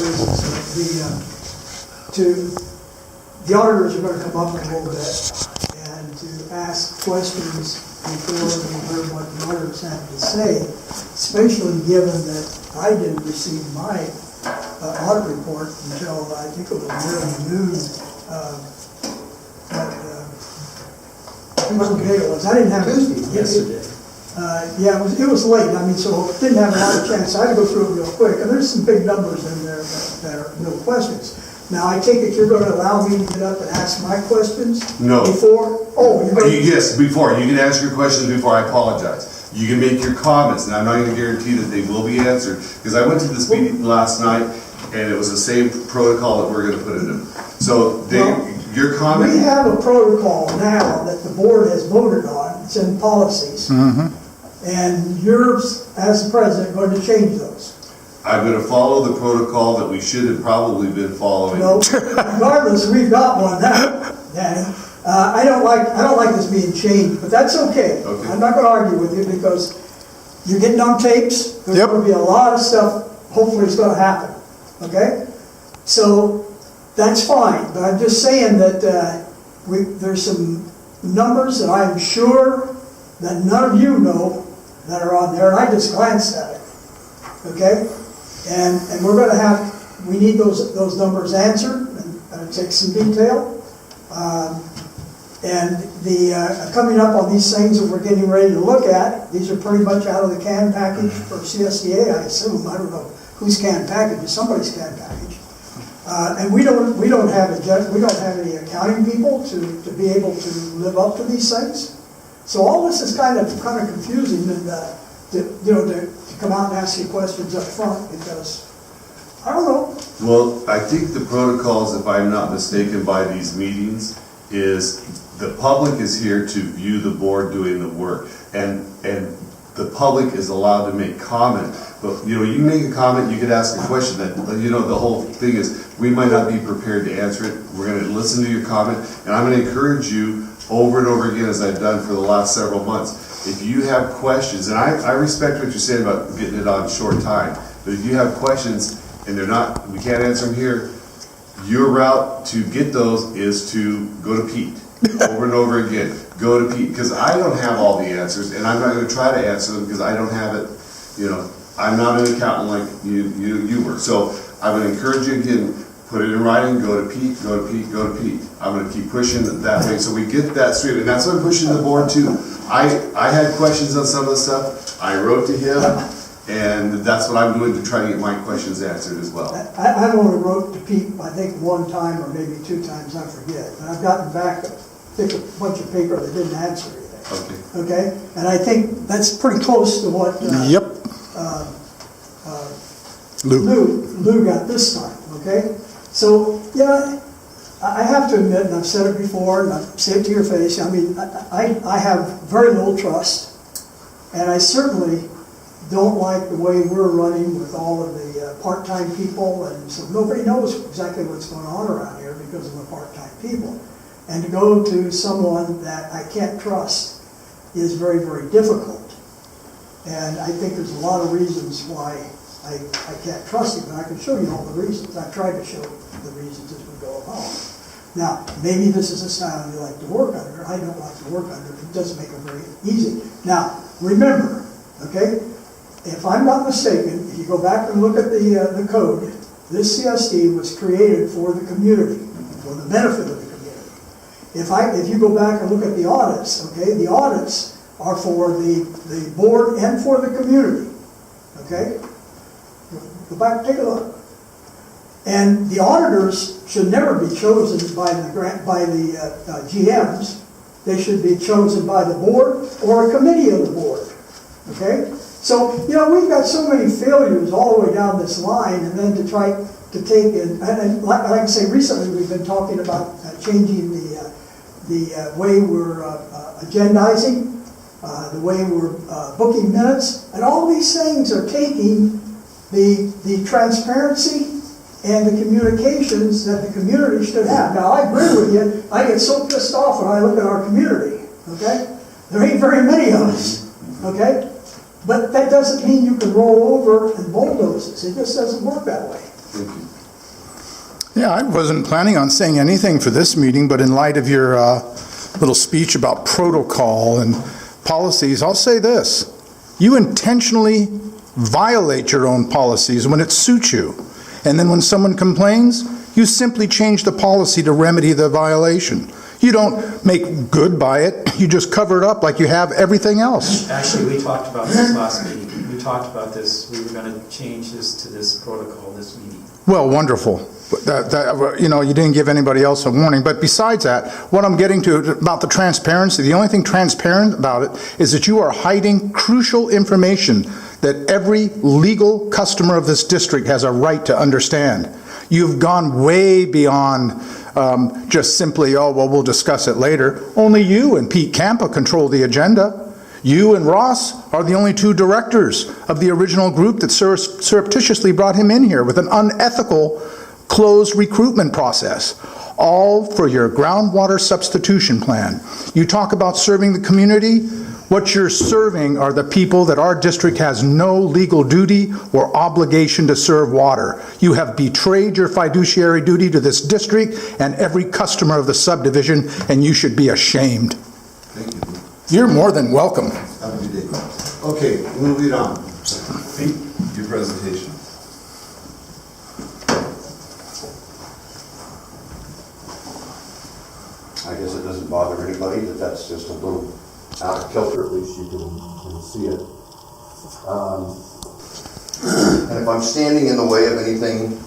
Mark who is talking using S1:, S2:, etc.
S1: reasons. The auditors are going to come up in a little bit and to ask questions before we heard what the auditors had to say, especially given that I didn't receive my audit report until I think it was nearly noon. What day it was? I didn't have
S2: Tuesday, yesterday.
S1: Yeah, it was late. I mean, so didn't have a lot of chance. I had to go through it real quick, and there's some big numbers in there that are no questions. Now, I take it you're going to allow me to get up and ask my questions?
S3: No.
S1: Before? Oh, you're going to...
S3: Yes, before. You can ask your questions before. I apologize. You can make your comments, and I'm not going to guarantee that they will be answered, because I went to this meeting last night, and it was the same protocol that we're going to put into. So, your comment...
S1: We have a protocol now that the board has voted on. It's in policies.
S4: Mm-hmm.
S1: And you're, as the president, going to change those.
S3: I'm going to follow the protocol that we should have probably been following.
S1: No, regardless, we've got one now, Danny. I don't like this being changed, but that's okay. I'm not going to argue with you because you're getting on tapes. There's going to be a lot of stuff. Hopefully, it's going to happen. Okay, so that's fine. But I'm just saying that there's some numbers that I'm sure that none of you know that are on there, and I just glanced at it. Okay. And we're going to have, we need those numbers answered, and it takes some detail. And coming up on these things that we're getting ready to look at, these are pretty much out of the can package for CSDA, I assume. I don't know whose can package, it's somebody's can package. And we don't have any accounting people to be able to live up to these things. So all this is kind of confusing, and to come out and ask you questions up front, because I don't know.
S3: Well, I think the protocols, if I'm not mistaken, by these meetings is the public is here to view the board doing the work, and the public is allowed to make comment. But you can make a comment, you could ask a question. That the whole thing is we might not be prepared to answer it. We're going to listen to your comment, and I'm going to encourage you over and over again, as I've done for the last several months. If you have questions, and I respect what you're saying about getting it on short time, but if you have questions and we can't answer them here, your route to get those is to go to Pete over and over again. Go to Pete, because I don't have all the answers, and I'm not going to try to answer them because I don't have it. I'm not an accountant like you were. So I'm going to encourage you again. Put it in writing, go to Pete, go to Pete, go to Pete. I'm going to keep pushing it that way so we get that straight. And that's what I'm pushing the board too. I had questions on some of the stuff. I wrote to him, and that's what I'm doing to try to get my questions answered as well.
S1: I only wrote to Pete, I think, one time or maybe two times, I forget. And I've gotten back a bunch of paper that didn't answer anything. Okay? And I think that's pretty close to what Lou got this time. Okay? So, I have to admit, and I've said it before, and I've said it to your face, I mean, I have very little trust, and I certainly don't like the way we're running with all of the part-time people, and so nobody knows exactly what's going on around here because of the part-time people. And to go to someone that I can't trust is very, very difficult. And I think there's a lot of reasons why I can't trust him, and I can show you all the reasons. I've tried to show the reasons as we go along. Now, maybe this is a style you like to work under. I don't like to work under. It doesn't make it very easy. Now, remember, okay, if I'm not mistaken, if you go back and look at the code, this CSD was created for the community, for the benefit of the community. If you go back and look at the audits, okay, the audits are for the board and for the community, okay? Go back and take a look. And the auditors should never be chosen by the GMs. They should be chosen by the board or a committee of the board. Okay? So, we've got so many failures all the way down this line, and then to try to take it, and like I say, recently we've been talking about changing the way we're agendizing, the way we're booking minutes, and all these things are taking the transparency and the communications that the community should have. Now, I agree with you. I get so pissed off when I look at our community, okay? There ain't very many of us, okay? But that doesn't mean you can roll over and bulldoze it. It just doesn't work that way.
S3: Thank you.
S2: Yeah, I wasn't planning on saying anything for this meeting, but in light of your little speech about protocol and policies, I'll say this. You intentionally violate your own policies when it suits you. And then when someone complains, you simply change the policy to remedy the violation. You don't make good by it, you just cover it up like you have everything else.
S4: Actually, we talked about this last meeting. We talked about this, we were going to change this to this protocol this meeting.
S2: Well, wonderful. You didn't give anybody else a warning. But besides that, what I'm getting to about the transparency, the only thing transparent about it is that you are hiding crucial information that every legal customer of this district has a right to understand. You've gone way beyond just simply, oh, well, we'll discuss it later. Only you and Pete Kampa control the agenda. You and Ross are the only two directors of the original group that surreptitiously brought him in here with an unethical closed recruitment process, all for your groundwater substitution plan. You talk about serving the community. What you're serving are the people that our district has no legal duty or obligation to serve water. You have betrayed your fiduciary duty to this district and every customer of the subdivision, and you should be ashamed.
S5: Thank you.
S2: You're more than welcome.
S5: Have a good day. Okay, moving on. Pete, your presentation. I guess it doesn't bother anybody that that's just a little out of kilter, at least you can see it. And if I'm standing in the way of anything